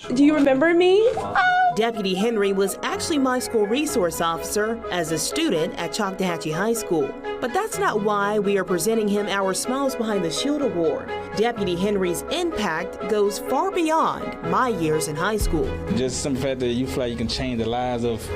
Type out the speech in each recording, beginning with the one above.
Do you remember me? Deputy Henry was actually my school resource officer as a student at Choctawhatchee High School. But that's not why we are presenting him our Smiles Behind the Shield Award. Deputy Henry's impact goes far beyond my years in high school. Just the simple fact that you feel like you can change the lives of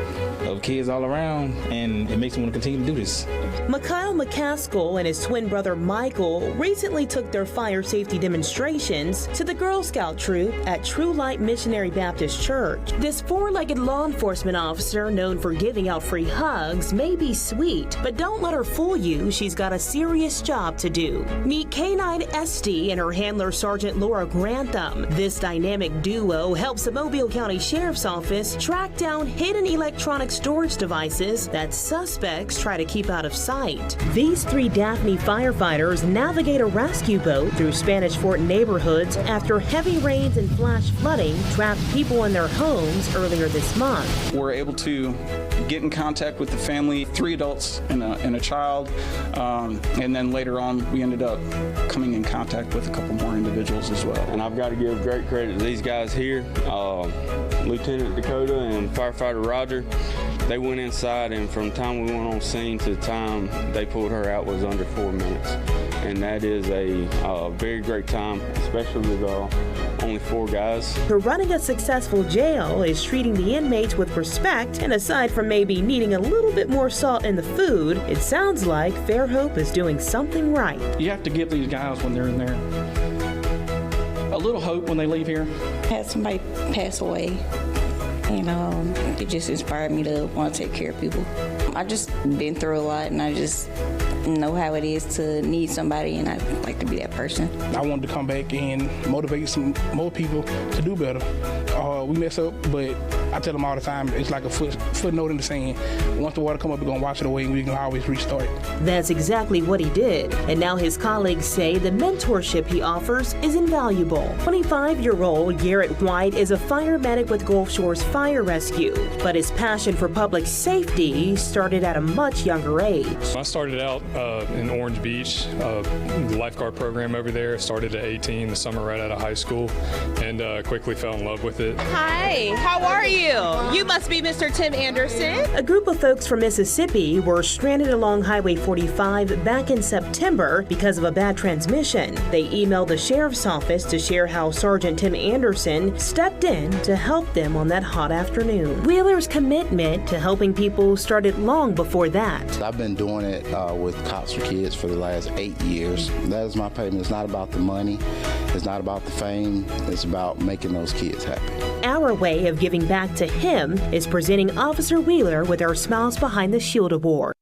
kids all around, and it makes me want to continue to do this. Mikhail McCaskill and his twin brother Michael recently took their fire safety demonstrations to the Girl Scout troop at True Light Missionary Baptist Church. This four-legged law enforcement officer, known for giving out free hugs, may be sweet, but don't let her fool you. She's got a serious job to do. Meet K9 Esty and her handler Sergeant Laura Grantham. This dynamic duo helps the Mobile County Sheriff's Office track down hidden electronic storage devices that suspects try to keep out of sight. These three Daphne firefighters navigate a rescue boat through Spanish Fort neighborhoods after heavy rains and flash flooding trapped people in their homes earlier this month. We're able to get in contact with the family, 3 adults and a child, and then later on we ended up coming in contact with a couple more individuals as well. And I've got to give great credit to these guys here, Lieutenant Dakota and Firefighter Roger. They went inside, and from the time we went on scene to the time they pulled her out was under 4 minutes. And that is a very great time, especially with only 4 guys. Running a successful jail is treating the inmates with respect, and aside from maybe needing a little bit more salt in the food, it sounds like Fairhope is doing something right. You have to give these guys, when they're in there, a little hope when they leave here. I had somebody pass away, and it just inspired me to want to take care of people. I've just been through a lot, and I just know how it is to need somebody, and I'd like to be that person. I wanted to come back and motivate some more people to do better. We mess up, but I tell them all the time, it's like a footnote in the sand. Once the water come up, we're going to wash it away, and we can always restart. That's exactly what he did, and now his colleagues say the mentorship he offers is invaluable. 25-year-old Garrett White is a fire medic with Gulf Shores Fire Rescue, but his passion for public safety started at a much younger age. I started out in Orange Beach, the lifeguard program over there. Started at 18, the summer right out of high school, and quickly fell in love with it. Hi, how are you? You must be Mr. Tim Anderson. A group of folks from Mississippi were stranded along Highway 45 back in September because of a bad transmission. They emailed the sheriff's office to share how Sergeant Tim Anderson stepped in to help them on that hot afternoon. Wheeler's commitment to helping people started long before that. I've been doing it with Cops for Kids for the last 8 years. That is my payment. It's not about the money. It's not about the fame. It's about making those kids happy. Our way of giving back to him is presenting Officer Wheeler with our Smiles Behind the Shield Award.